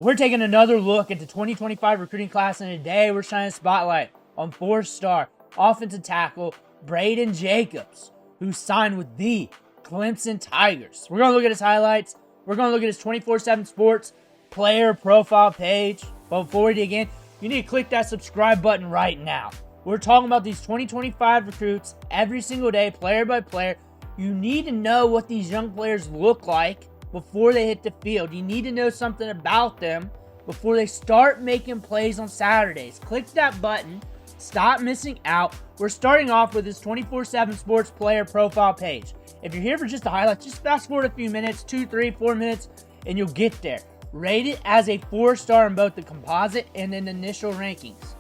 We're taking another look at the 2025 recruiting class, and today we're shining a spotlight on 4-star offensive tackle Brayden Jacobs, who signed with the Clemson Tigers. We're going to look at his highlights. We're going to look at his 24/7 Sports player profile page. But before we dig in, you need to click that subscribe button right now. We're talking about these 2025 recruits every single day, player by player. You need to know what these young players look like before they hit the field. You need to know something about them before they start making plays on Saturdays. Click that button. Stop missing out. We're starting off with this 24/7 Sports player profile page. If you're here for just the highlights, just fast forward a few minutes, 2, 3, 4 minutes, and you'll get there. Rate it as a 4-star in both the composite and in initial rankings.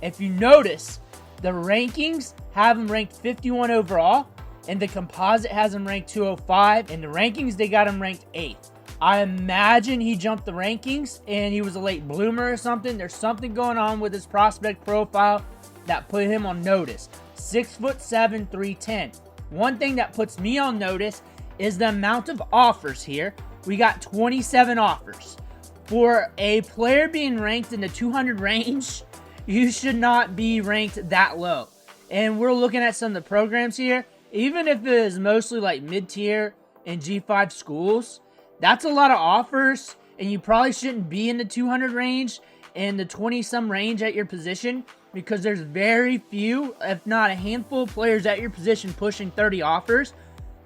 If you notice, the rankings have him ranked 51 overall, and the composite has him ranked 205, and the rankings, they got him ranked 8th. I imagine he jumped the rankings, and he was a late bloomer or something. There's something going on with his prospect profile that put him on notice. 6'7", 310. One thing that puts me on notice is the amount of offers here. We got 27 offers. For a player being ranked in the 200 range, you should not be ranked that low. And we're looking at some of the programs here. Even if it is mostly like mid-tier and G5 schools, that's a lot of offers, and you probably shouldn't be in the 200 range and the 20-some range at your position, because there's very few, if not a handful of players at your position pushing 30 offers.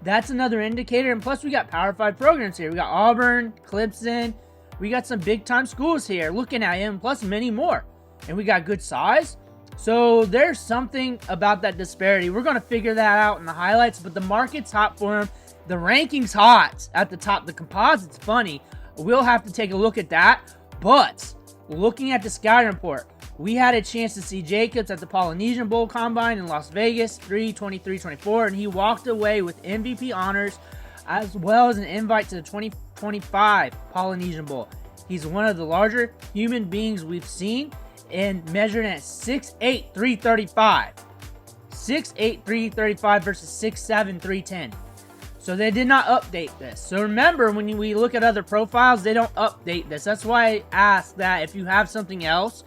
That's another indicator. And plus, we got Power 5 programs here. We got Auburn, Clemson. We got some big-time schools here looking at him, plus many more. And we got good size. So there's something about that disparity. We're going to figure that out in the highlights, but the market's hot for him. The ranking's hot at the top. The composite's funny. We'll have to take a look at that. But looking at the scouting report, we had a chance to see Jacobs at the Polynesian Bowl Combine in Las Vegas, 3/23/24, and he walked away with MVP honors as well as an invite to the 2025 Polynesian Bowl. He's one of the larger human beings we've seen, and measured at 6'8", 335. 6'8", 335 versus 6'7", 310. So they did not update this. So remember, when we look at other profiles, they don't update this. That's why I ask that if you have something else,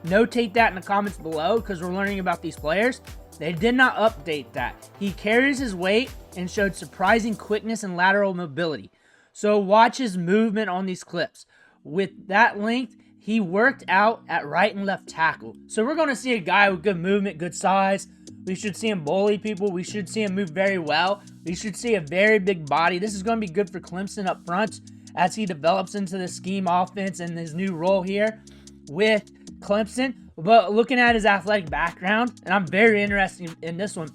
notate that in the comments below, because we're learning about these players. They did not update that. He carries his weight and showed surprising quickness and lateral mobility. So watch his movement on these clips. With that length, he worked out at right and left tackle. So we're going to see a guy with good movement, good size. We should see him bully people. We should see him move very well. We should see a very big body. This is going to be good for Clemson up front as he develops into the scheme offense and his new role here with Clemson. But looking at his athletic background, and I'm very interested in this one,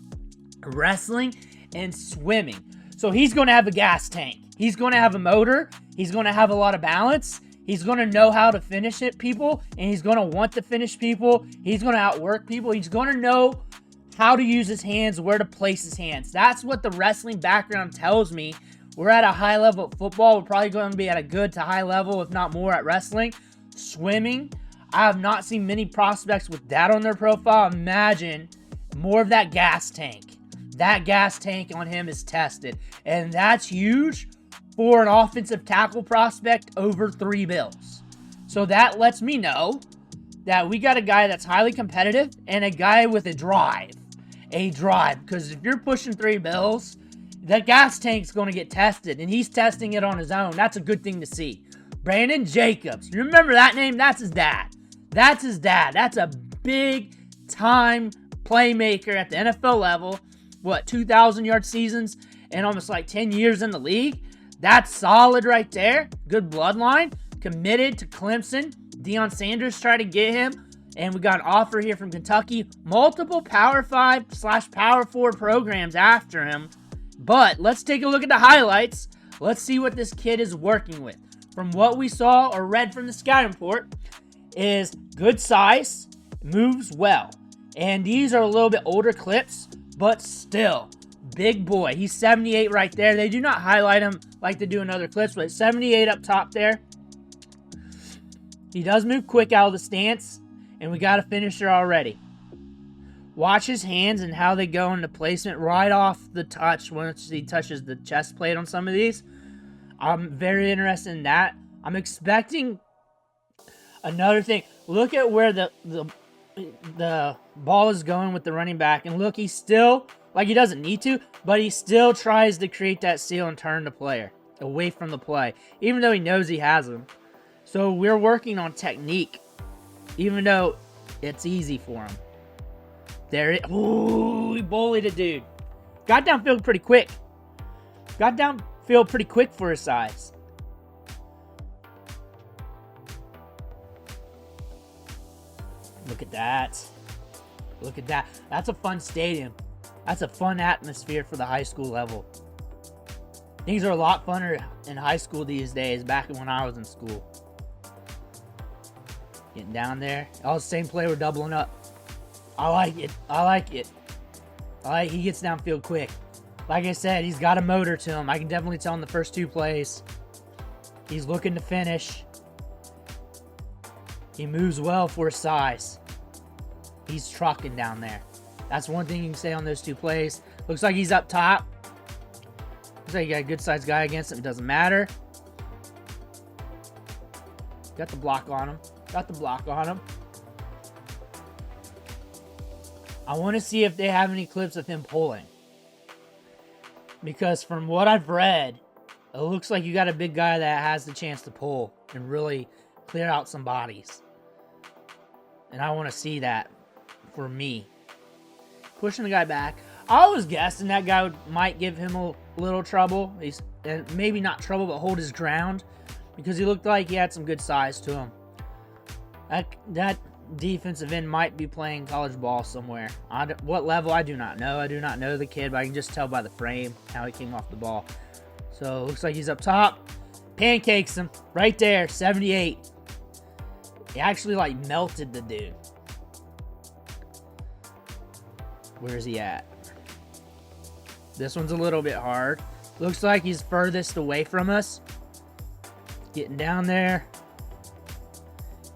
wrestling and swimming. So he's going to have a gas tank. He's going to have a motor. He's going to have a lot of balance. He's going to know how to finish it, people, and he's going to want to finish people. He's going to outwork people. He's going to know how to use his hands, where to place his hands. That's what the wrestling background tells me. We're at a high level of football. We're probably going to be at a good to high level, if not more, at wrestling. Swimming, I have not seen many prospects with that on their profile. Imagine more of that gas tank. That gas tank on him is tested, and that's huge for an offensive tackle prospect over 3 bills. So that lets me know that we got a guy that's highly competitive and a guy with a drive. A drive, because if you're pushing 3 bills, that gas tank's going to get tested, and he's testing it on his own. That's a good thing to see. Brayden Jacobs, you remember that name? That's his dad. That's his dad. That's a big-time playmaker at the NFL level. 2,000-yard seasons and almost like 10 years in the league? That's solid right there. Good bloodline. Committed to Clemson. Deion Sanders tried to get him, and we got an offer here from Kentucky. Multiple Power 5/Power 4 programs after him. But let's take a look at the highlights. Let's see what this kid is working with. From what we saw or read from the scouting report, is good size, moves well. And these are a little bit older clips, but still, big boy. He's 78 right there. They do not highlight him like they do in other clips, but 78 up top there. He does move quick out of the stance, and we got a finisher already. Watch his hands and how they go into placement right off the touch once he touches the chest plate on some of these. I'm very interested in that. I'm expecting Another thing, look at where the ball is going with the running back, and look, he's still, like, he doesn't need to, but he still tries to create that seal and turn the player away from the play, even though he knows he has him. So we're working on technique, even though it's easy for him. There it, ooh, he bullied a dude. Got downfield pretty quick. Got downfield pretty quick for his size. Look at that. Look at that. That's a fun stadium. That's a fun atmosphere for the high school level. Things are a lot funner in high school these days, back when I was in school. Getting down there. All the same play, we're doubling up. I like it. I like it. He gets downfield quick. Like I said, he's got a motor to him. I can definitely tell in the first 2 plays. He's looking to finish. He moves well for his size. He's trucking down there. That's one thing you can say on those 2 plays. Looks like he's up top. Looks like you got a good sized guy against him. It doesn't matter. Got the block on him. Got the block on him. I want to see if they have any clips of him pulling. Because from what I've read, it looks like you got a big guy that has the chance to pull and really clear out some bodies. And I want to see that for me. Pushing the guy back. I was guessing that guy might give him a little trouble. Maybe not trouble, but hold his ground. Because he looked like he had some good size to him. That defensive end might be playing college ball somewhere. What level, I do not know. I do not know the kid, but I can just tell by the frame how he came off the ball. So, looks like he's up top. Pancakes him. Right there, 78. He actually, like, melted the dude. Where is he at? This one's a little bit hard. Looks like he's furthest away from us. Getting down there.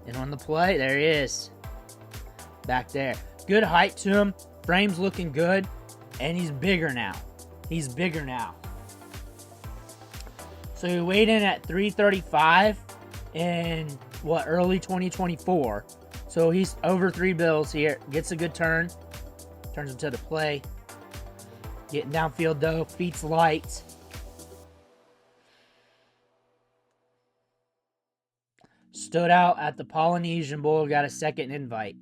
And on the play, there he is. Back there. Good height to him. Frame's looking good. And he's bigger now. He's bigger now. So he weighed in at 335 in, early 2024. So he's over 3 bills here. Gets a good turn. Turns him to the play. Getting downfield, though. Feet's light. Stood out at the Polynesian Bowl. Got a second invite.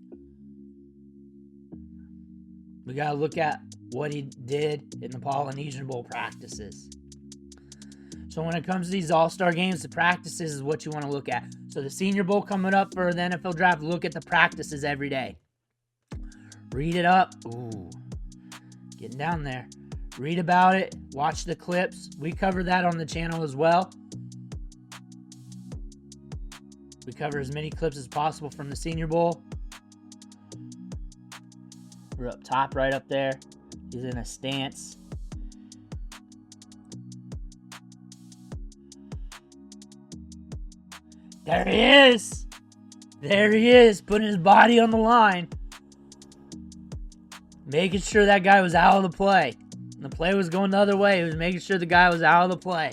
We got to look at what he did in the Polynesian Bowl practices. So when it comes to these all-star games, the practices is what you want to look at. So the Senior Bowl coming up for the NFL Draft, look at the practices every day. Read it up. Ooh, getting down there. Read about it. Watch the clips. We cover that on the channel as well. We cover as many clips as possible from the Senior Bowl. We're up top, right up there. He's in a stance. There he is. There he is, putting his body on the line. Making sure that guy was out of the play. And the play was going the other way. He was making sure the guy was out of the play.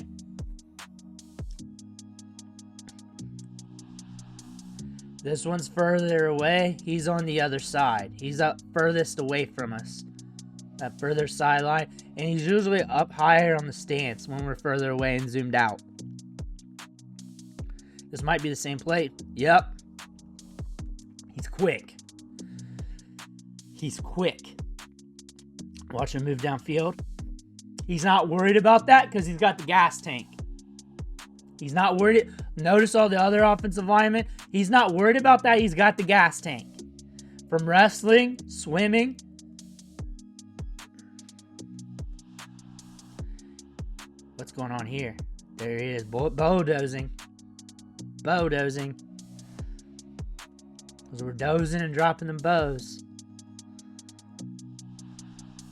This one's further away. He's on the other side. He's up furthest away from us. That further sideline. And he's usually up higher on the stance when we're further away and zoomed out. This might be the same play. Yep. He's quick. He's quick. Watch him move downfield. He's not worried about that because he's got the gas tank. He's not worried. Notice all the other offensive linemen. He's not worried about that. He's got the gas tank. From wrestling, swimming. What's going on here? There he is. Bulldozing. Bow-dozing. Because we're dozing and dropping them bows.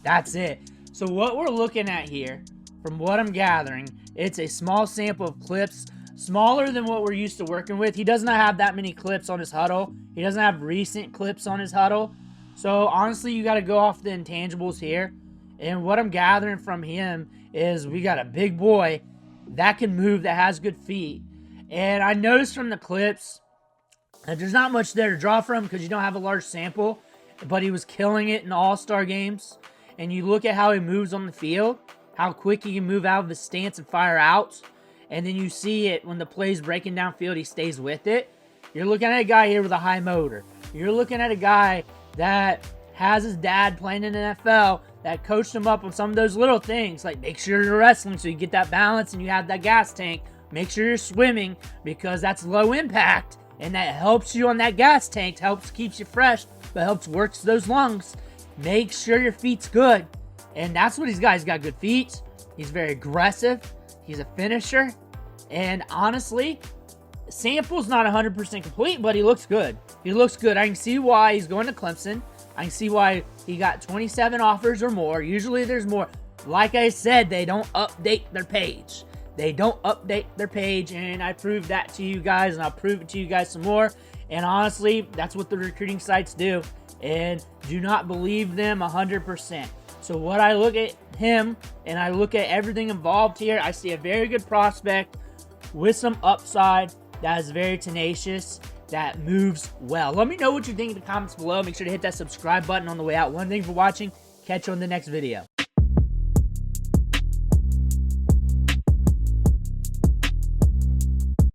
That's it. So what we're looking at here, from what I'm gathering, it's a small sample of clips, smaller than what we're used to working with. He does not have that many clips on his huddle. He doesn't have recent clips on his huddle. So honestly, you got to go off the intangibles here. And what I'm gathering from him is we got a big boy that can move, that has good feet. And I noticed from the clips, There's not much there to draw from because you don't have a large sample, but he was killing it in all-star games. And you look at how he moves on the field, how quick he can move out of his stance and fire out. And then you see it when the play's breaking downfield, he stays with it. You're looking at a guy here with a high motor. You're looking at a guy that has his dad playing in the NFL that coached him up on some of those little things, like make sure you're wrestling so you get that balance and you have that gas tank. Make sure you're swimming because that's low impact, and that helps you on that gas tank, helps keeps you fresh, but helps works those lungs. Make sure your feet's good, and that's what he's got. He's got good feet. He's very aggressive. He's a finisher, and honestly, sample's not 100% complete, but he looks good. He looks good. I can see why he's going to Clemson. I can see why he got 27 offers or more. Usually there's more. Like I said, they don't update their page. They don't update their page, and I proved that to you guys, and I'll prove it to you guys some more. And honestly, that's what the recruiting sites do, and do not believe them 100%. So what I look at him, and I look at everything involved here, I see a very good prospect with some upside that is very tenacious, that moves well. Let me know what you think in the comments below. Make sure to hit that subscribe button on the way out. One thing for watching. Catch you on the next video.